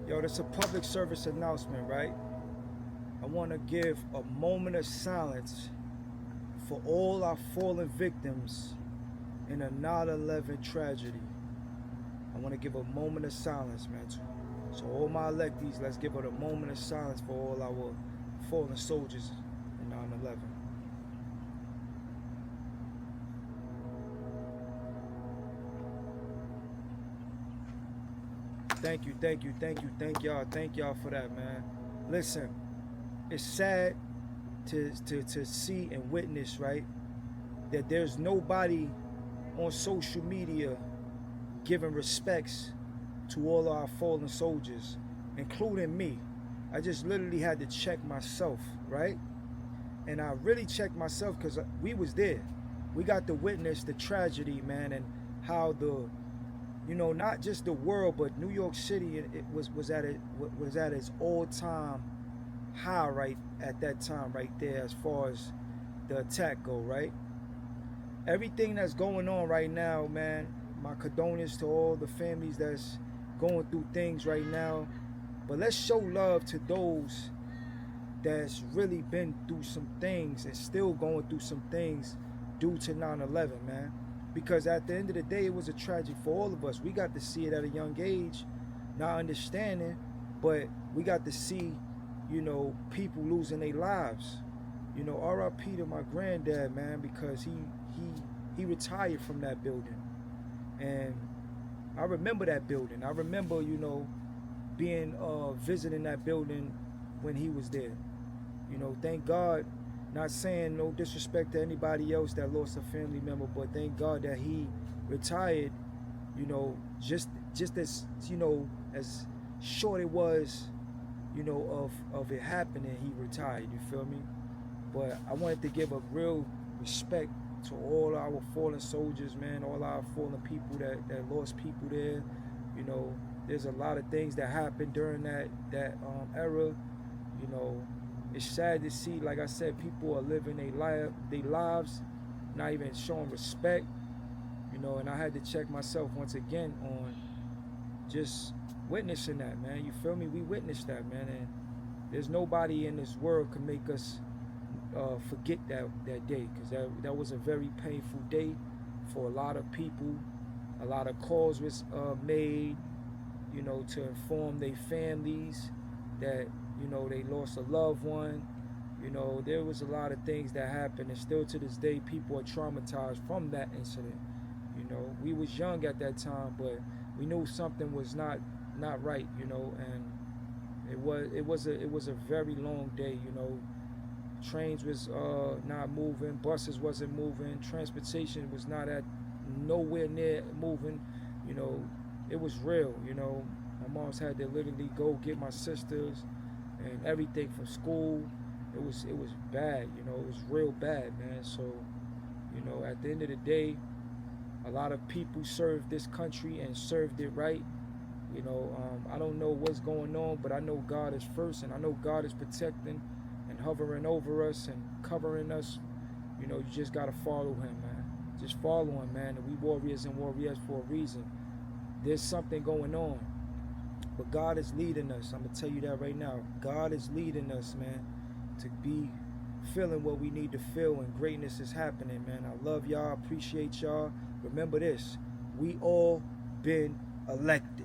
Yo, this is a public service announcement, right? I want to give a moment of silence for all our fallen victims in a 9/11 tragedy. I want to give a moment of silence, man. So all my electees, let's give it a moment of silence for all our fallen soldiers in 9/11. Thank you, thank you, thank you, thank y'all for that, man. Listen, it's sad to see and witness, right, that there's nobody on social media giving respects to all our fallen soldiers, including me. I just literally had to check myself, right? And I really checked myself because we was there. We got to witness the tragedy, man, and how not just the world, but New York City, it was at its all-time high right at that time, right there, as far as the attack go, right? Everything that's going on right now, man, my condolences to all the families that's going through things right now. But let's show love to those that's really been through some things and still going through some things due to 9/11, man. Because at the end of the day, it was a tragedy for all of us. We got to see it at a young age, not understanding, but we got to see, people losing their lives. R.I.P. to my granddad, man, because he retired from that building. And I remember that building. I remember, being visiting that building when he was there. Thank God, not saying no disrespect to anybody else that lost a family member, but thank God that he retired, just as, as short it was, of it happening, he retired, you feel me? But I wanted to give a real respect to all our fallen soldiers, man, all our fallen people that lost people there. There's a lot of things that happened during that era. It's sad to see, like I said, people are living their lives, not even showing respect. And I had to check myself once again on just witnessing that, man. You feel me? We witnessed that, man, and there's nobody in this world can make us forget that day, because that was a very painful day for a lot of people. A lot of calls was made, to inform their families that they lost a loved one. There was a lot of things that happened, and still to this day people are traumatized from that incident. We was young at that time, but we knew something was not right, and it was a very long day. Trains was not moving, buses wasn't moving, transportation was not at nowhere near moving. It was real. My mom's had to literally go get my sisters and everything from school. It was bad. It was real bad, man. So at the end of the day, a lot of people served this country and served it right. I don't know what's going on, but I know God is first, and I know God is protecting and hovering over us and covering us. You just gotta follow him, man. Just follow him, man. And we warriors and warriors for a reason. There's something going on, but God is leading us. I'm gonna tell you that right now. God is leading us, man, to be feeling what we need to feel, and greatness is happening, man. I love y'all, appreciate y'all. Remember this: we all been elected.